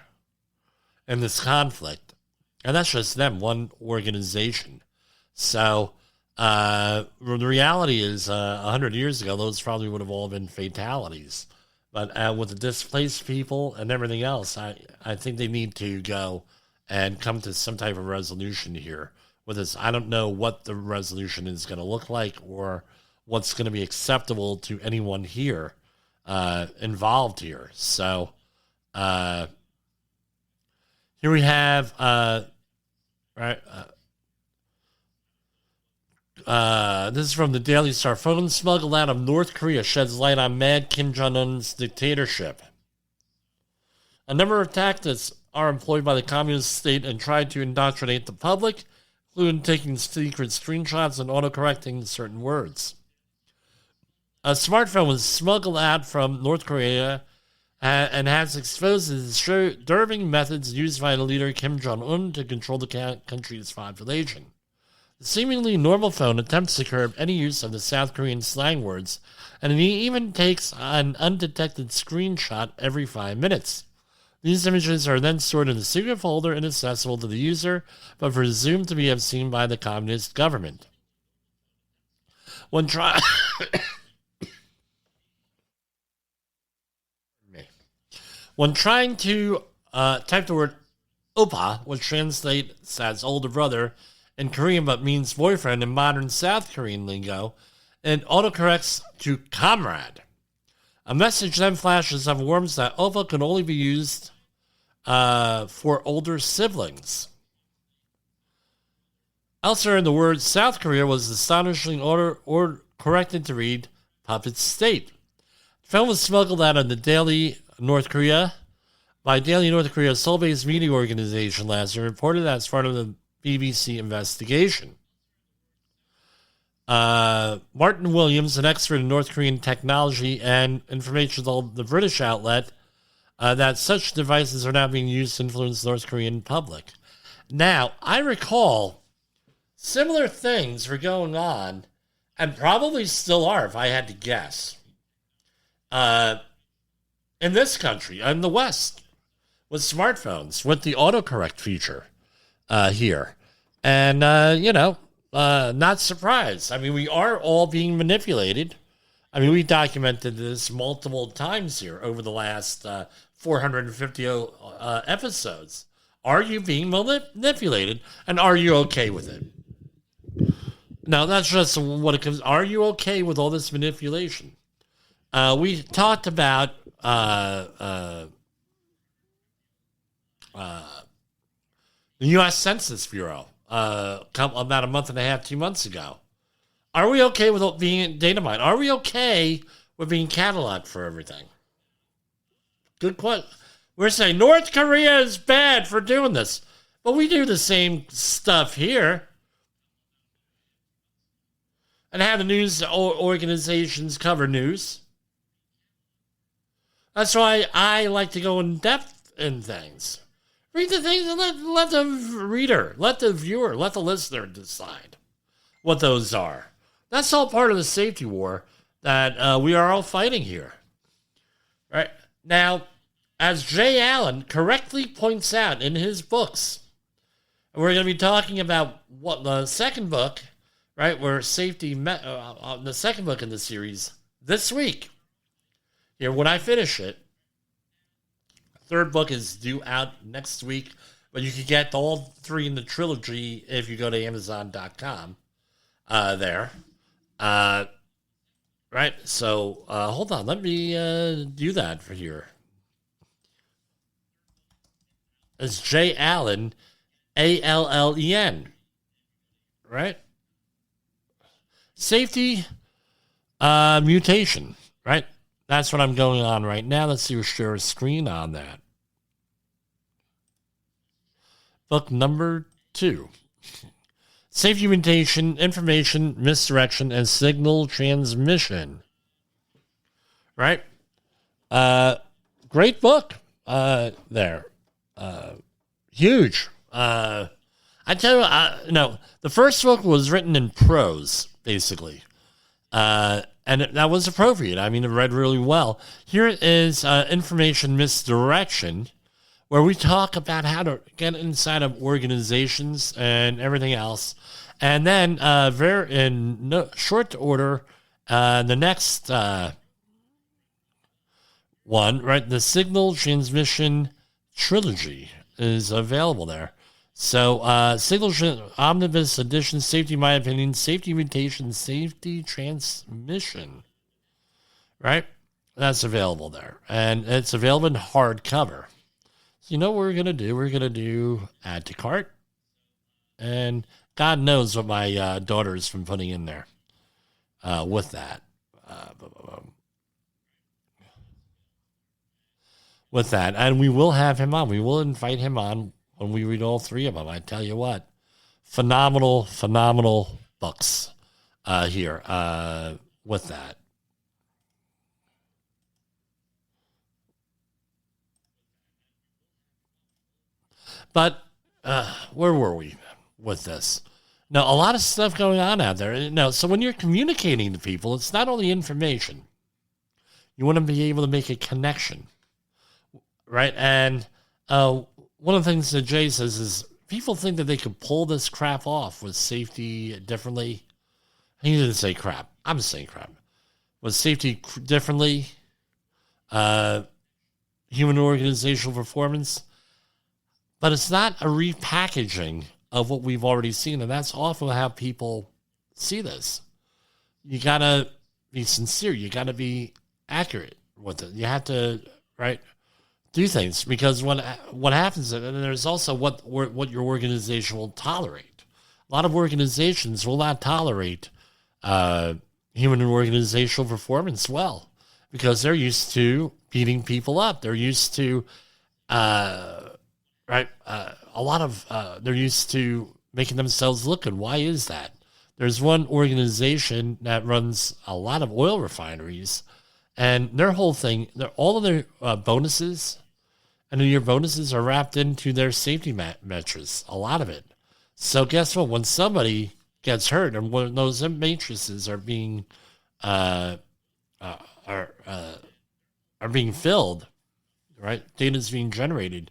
in this conflict. And that's just them, one organization. So the reality is 100 years ago, those probably would have all been fatalities. But with the displaced people and everything else, I think they need to go and come to some type of resolution here with this. I don't know what the resolution is going to look like or what's going to be acceptable to anyone here involved here. So here we have, this is from the Daily Star. Phone smuggled out of North Korea sheds light on mad Kim Jong-un's dictatorship. A number of tactics are employed by the communist state and try to indoctrinate the public, including taking secret screenshots and autocorrecting certain words. A smartphone was smuggled out from North Korea and has exposed the disturbing methods used by the leader Kim Jong-un to control the country's population. The seemingly normal phone attempts to curb any use of the South Korean slang words, and it even takes an undetected screenshot every 5 minutes. These images are then stored in a secret folder inaccessible to the user, but presumed to be obscene by the communist government. When trying to type the word oppa, which translates as older brother in Korean but means boyfriend in modern South Korean lingo, it autocorrects to comrade. A message then flashes and warns that oppa can only be used for older siblings. Elsewhere in the word, South Korea was astonishingly corrected to read puppet state. The film was smuggled out of the Daily North Korea by Daily North Korea, a Seoul-based media organization last year, reported as part of the BBC investigation. Martin Williams, an expert in North Korean technology and information, told the British outlet that such devices are now being used to influence the North Korean public. Now, I recall similar things were going on, and probably still are, if I had to guess, in this country, in the West, with smartphones, with the autocorrect feature here. And, not surprised. I mean, we are all being manipulated. I mean, we documented this multiple times here over the last 450 episodes. Are you being manipulated, and are you okay with it? Now, that's just what it comes. Are you okay with all this manipulation? We talked about the U.S. Census Bureau about a month and a half, 2 months ago. Are we okay with being data mined? Are we okay with being cataloged for everything? Good question. We're saying North Korea is bad for doing this, but we do the same stuff here. And have the news organizations cover news. That's why I like to go in depth in things. Read the things and let the reader, let the viewer, let the listener decide what those are. That's all part of the safety war that we are all fighting here. Right? Now, as Jay Allen correctly points out in his books, we're going to be talking about what the second book, right, where safety, the second book in the series this week. Here, when I finish it, third book is due out next week, but you can get all three in the trilogy if you go to Amazon.com there. Right, so hold on, let me do that for here. It's J. Allen, Allen, right? Safety mutation, right? That's what I'm going on right now. Let's see, we'll share a screen on that. Book number 2. Safety mutation, information, misdirection, and signal transmission. Right? Great book there. Huge. I tell you, the first book was written in prose, basically. And that was appropriate. I mean, it read really well. Here is information misdirection, where we talk about how to get inside of organizations and everything else And then short order, the next one, right? The Signal Transmission Trilogy is available there. So, Signal Omnibus Edition, Safety, my opinion, Safety Mutation, Safety Transmission, right? That's available there. And it's available in hardcover. So, you know what we're going to do? We're going to do add to cart. And God knows what my daughter's been putting in there with that. With that. And we will have him on. We will invite him on when we read all three of them. I tell you what, phenomenal books here with that. But where were we with this? Now, a lot of stuff going on out there. Now, so when you're communicating to people, it's not only information. You want to be able to make a connection, right? And one of the things that Jay says is people think that they could pull this crap off with safety differently. He didn't say crap. I'm saying crap. With safety differently, human organizational performance. But it's not a repackaging of what we've already seen. And that's often how people see this. You got to be sincere. You got to be accurate with it. You have to, right, do things. Because what happens, and there's also what your organization will tolerate. A lot of organizations will not tolerate human and organizational performance well. Because they're used to beating people up. They're used to... they're used to making themselves look good. Why is that? There's one organization that runs a lot of oil refineries, and their whole thing, all of their bonuses, and your bonuses are wrapped into their safety metrics, a lot of it. So guess what? When somebody gets hurt, and when those matrices are being being filled, right? Data is being generated.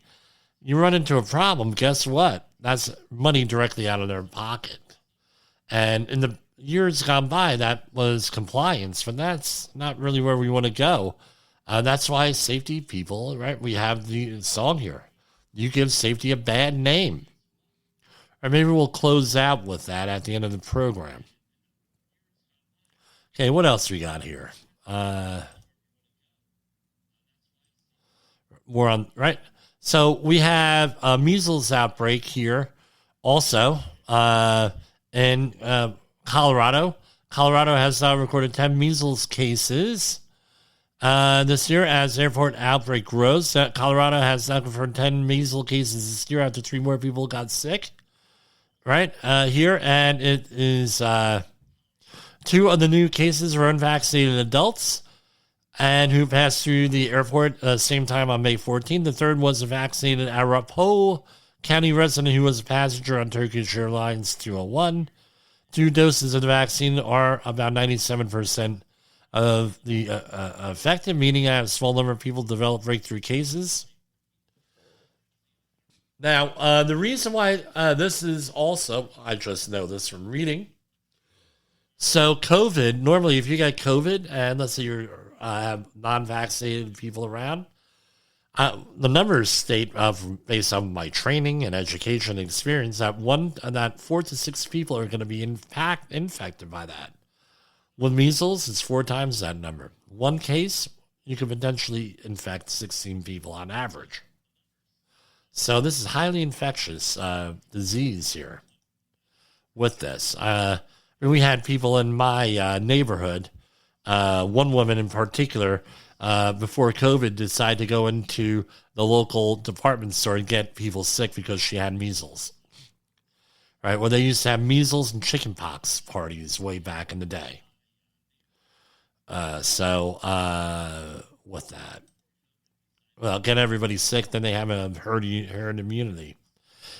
You run into a problem, guess what? That's money directly out of their pocket. And in the years gone by, that was compliance, but that's not really where we want to go. That's why safety people, right? We have the song here. You give safety a bad name. Or maybe we'll close out with that at the end of the program. Okay, what else we got here? More on, right? So we have a measles outbreak here also in Colorado. Colorado has recorded 10 measles cases this year as airport outbreak grows. Colorado has now confirmed 10 measles cases this year after 3 more people got sick, right, here. And it is 2 of the new cases were unvaccinated adults and who passed through the airport same time on May 14th. The third was a vaccinated Arapahoe County resident who was a passenger on Turkish Airlines 201. 2 doses of the vaccine are about 97% of the effective, meaning a small number of people develop breakthrough cases. Now, the reason why this is also, I just know this from reading. So COVID, normally if you got COVID, and let's say you're have non-vaccinated people around, the numbers state, based on my training and education and experience, that 4 to 6 people are going to be infected by that. With measles, it's 4 times that number. 1 case, you could potentially infect 16 people on average. So this is highly infectious disease here with this. We had people in my neighborhood, one woman in particular, before COVID, decided to go into the local department store and get people sick because she had measles. Right? Well, they used to have measles and chickenpox parties way back in the day. With that, well, get everybody sick, then they have a herd immunity.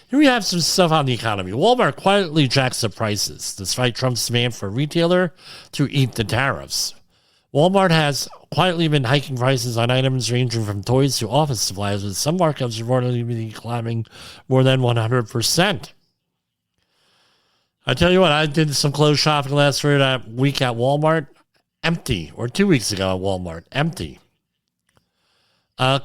Here we have some stuff on the economy. Walmart quietly jacks up prices, despite Trump's demand for a retailer to eat the tariffs. Walmart has quietly been hiking prices on items ranging from toys to office supplies, with some markups reportedly climbing more than 100%. I tell you what, I did some clothes shopping last week at Walmart. Empty. Or 2 weeks ago at Walmart. Empty.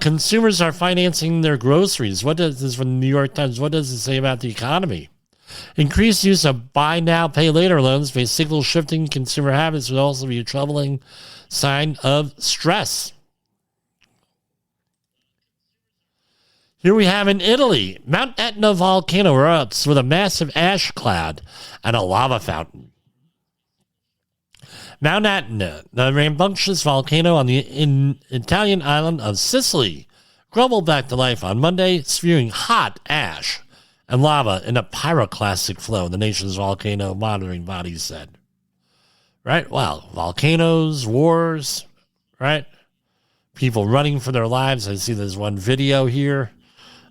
Consumers are financing their groceries. What does this from the New York Times? What does it say about the economy? Increased use of buy now, pay later loans may signal shifting consumer habits, would also be a troubling sign of stress. Here we have in Italy, Mount Etna volcano erupts with a massive ash cloud and a lava fountain. Mount Etna, the rambunctious volcano on the Italian island of Sicily, crumbled back to life on Monday, spewing hot ash and lava in a pyroclastic flow, the nation's volcano monitoring body said. Right? Well, volcanoes, wars, right? People running for their lives. I see there's one video here.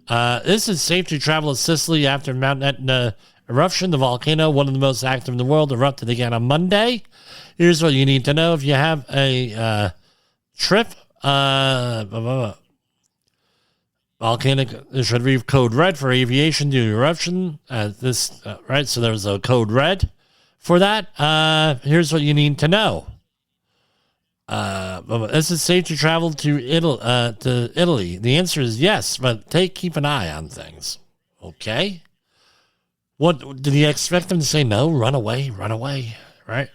This is safe to travel to Sicily after Mount Etna eruption. The volcano, one of the most active in the world, erupted again on Monday. Here's what you need to know if you have a trip. Volcanic should read code red for aviation due to eruption. Right? So there's a code red for that. Here's what you need to know. Is it safe to travel to Italy? The answer is yes, but keep an eye on things. Okay? What did he expect them to say? No, run away, right?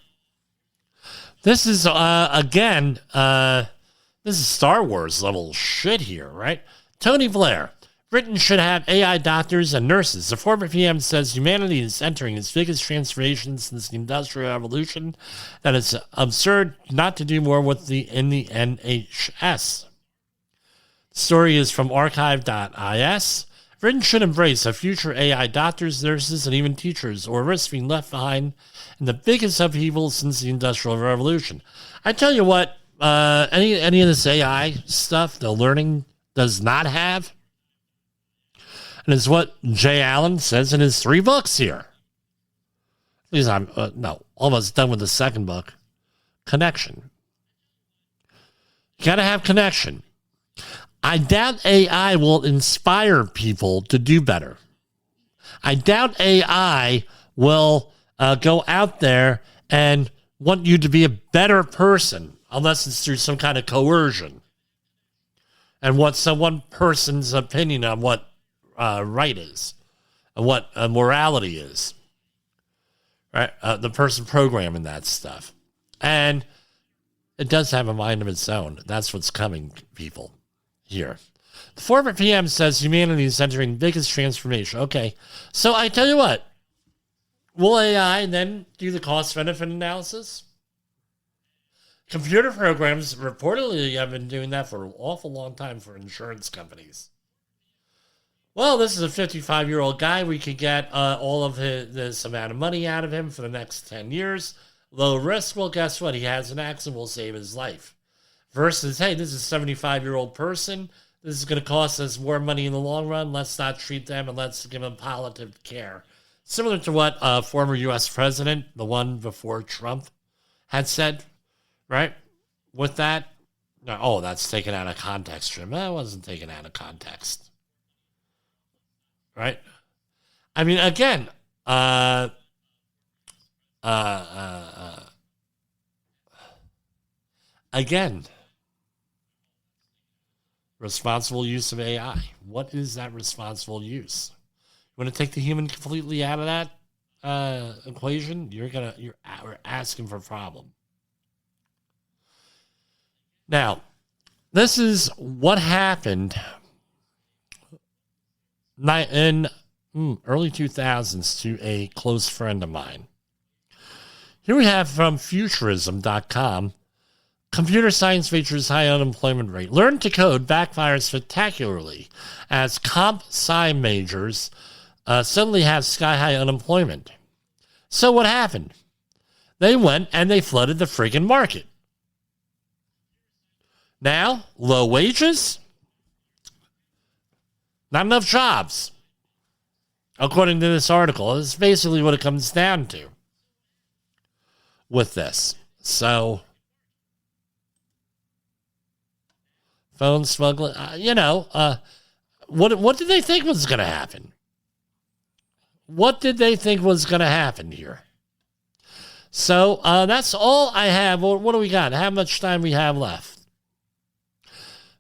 This is again, this is Star Wars level shit here, right? Tony Blair. Britain should have AI doctors and nurses. The former PM says humanity is entering its biggest transformation since the Industrial Revolution, that it's absurd not to do more in the NHS. The story is from archive.is. Britain should embrace a future AI doctors, nurses, and even teachers, or risk being left behind in the biggest upheaval since the Industrial Revolution. I tell you what, any of this AI stuff, the learning does not have. And it's what Jay Allen says in his 3 books here. At least I'm almost done with the second book. Connection. You got to have connection. I doubt AI will inspire people to do better. I doubt AI will go out there and want you to be a better person unless it's through some kind of coercion and want some one person's opinion on what right is, and what morality is, right? The person programming that stuff. And it does have a mind of its own. That's what's coming, people, here. The former PM says humanity is entering biggest transformation. Okay, so I tell you what, will AI then do the cost-benefit analysis? Computer programs reportedly have been doing that for an awful long time for insurance companies. Well, this is a 55-year-old guy. We could get all of this amount of money out of him for the next 10 years. Low risk. Well, guess what? He has an accident. We'll save his life. Versus, hey, this is a 75-year-old person. This is going to cost us more money in the long run. Let's not treat them and let's give them palliative care. Similar to what former U.S. president, the one before Trump, had said, right? With that, no, that's taken out of context, Jim. That wasn't taken out of context. Right? I mean, again, responsible use of AI. What is that responsible use? You want to take the human completely out of that equation? You're asking for a problem. Now, this is what happened in early 2000s to a close friend of mine. Here we have from futurism.com. Computer science features high unemployment rate. Learn to code backfires spectacularly as comp sci majors suddenly have sky-high unemployment. So what happened? They went and they flooded the friggin' market. Now, low wages, not enough jobs. According to this article, it's basically what it comes down to with this. So, phone smuggling, what did they think was going to happen? what did they think was going to happen here? So that's all I have. What do we got? How much time we have left?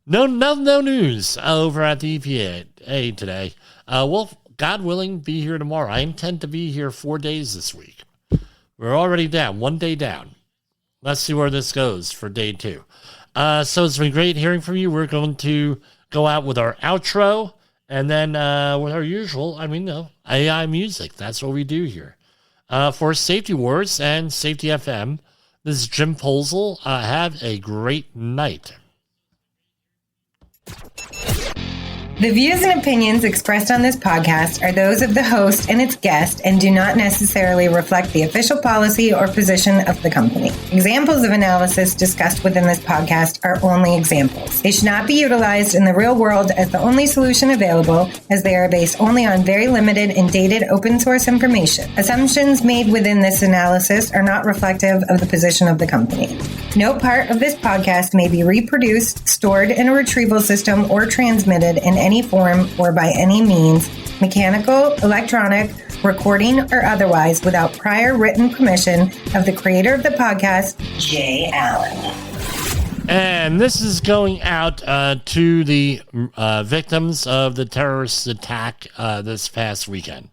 No news over at the EPA today. We'll, God willing, be here tomorrow. I intend to be here 4 days this week. We're already down, 1 day down. Let's see where this goes for day 2. So it's been great hearing from you. We're going to go out with our outro, and then with our usual, AI music. That's what we do here. For Safety Wars and Safety FM, this is Jim Posel. Have a great night. The views and opinions expressed on this podcast are those of the host and its guest and do not necessarily reflect the official policy or position of the company. Examples of analysis discussed within this podcast are only examples. They should not be utilized in the real world as the only solution available, as they are based only on very limited and dated open source information. Assumptions made within this analysis are not reflective of the position of the company. No part of this podcast may be reproduced, stored in a retrieval system, or transmitted in any form or by any means, mechanical, electronic, recording, or otherwise, without prior written permission of the creator of the podcast, Jay Allen. And this is going out to the victims of the terrorist attack this past weekend.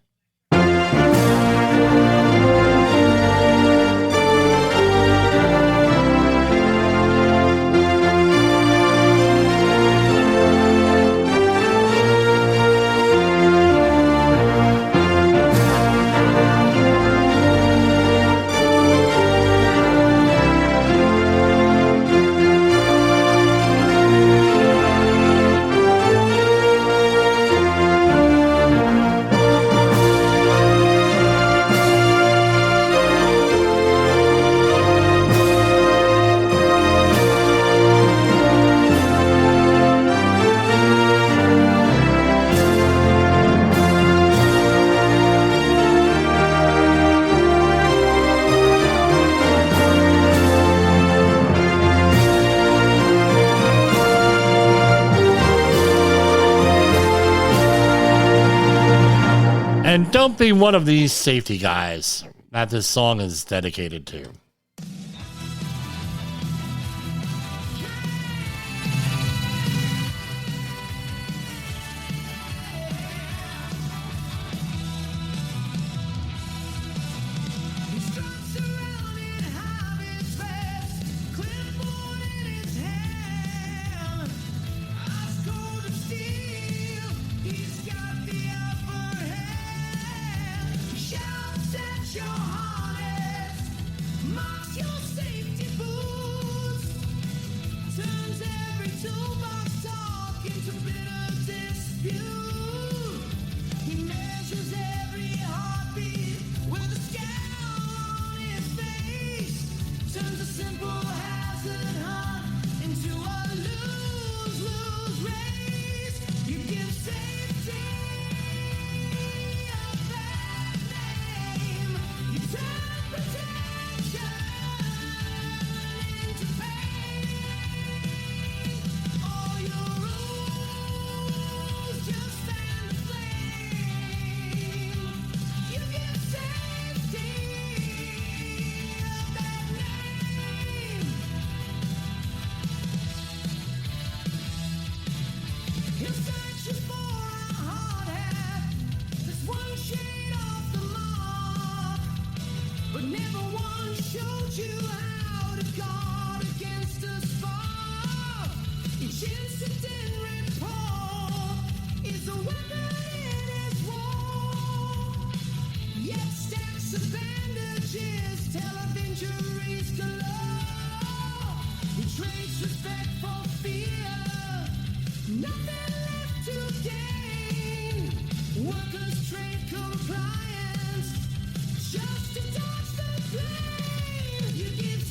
And don't be one of these safety guys that this song is dedicated to. Just to touch the flame, you give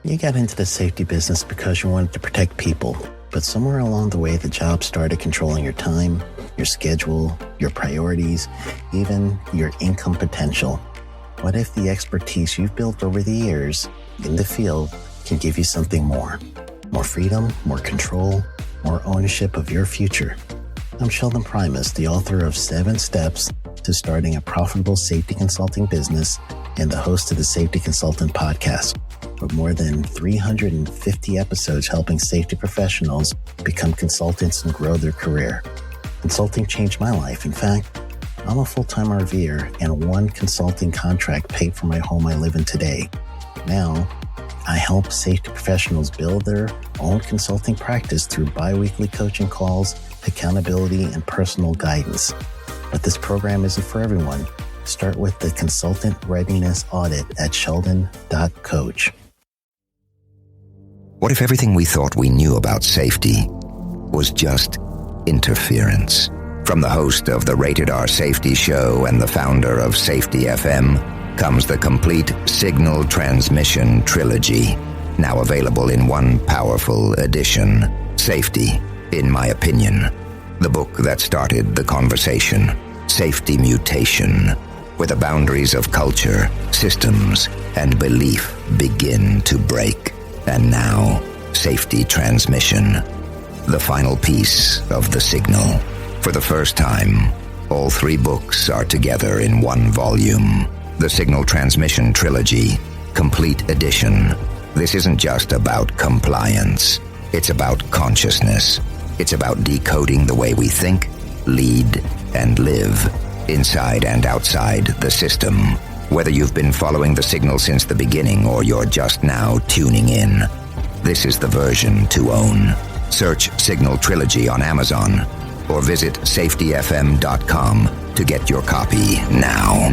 You got into the safety business because you wanted to protect people, but somewhere along the way, the job started controlling your time, your schedule, your priorities, even your income potential. What if the expertise you've built over the years in the field can give you something more? More freedom, more control, more ownership of your future. I'm Sheldon Primus, the author of 7 Steps to Starting a Profitable Safety Consulting Business and the host of the Safety Consultant Podcast, with more than 350 episodes helping safety professionals become consultants and grow their career. Consulting changed my life. In fact, I'm a full-time RVer, and 1 consulting contract paid for my home I live in today. Now, I help safety professionals build their own consulting practice through bi-weekly coaching calls, accountability, and personal guidance. But this program isn't for everyone. Start with the Consultant Readiness Audit at sheldon.coach. What if everything we thought we knew about safety was just interference? From the host of the Rated R Safety Show and the founder of Safety FM comes the complete Signal Transmission Trilogy, now available in one powerful edition. Safety, in my opinion, the book that started the conversation. Safety Mutation, where the boundaries of culture, systems, and belief begin to break. And now, Safety Transmission, the final piece of the signal. For the first time, all three books are together in one volume. The Signal Transmission Trilogy, Complete Edition. This isn't just about compliance. It's about consciousness. It's about decoding the way we think, lead, and live, inside and outside the system. Whether you've been following the signal since the beginning or you're just now tuning in, this is the version to own. Search Signal Trilogy on Amazon or visit safetyfm.com to get your copy now.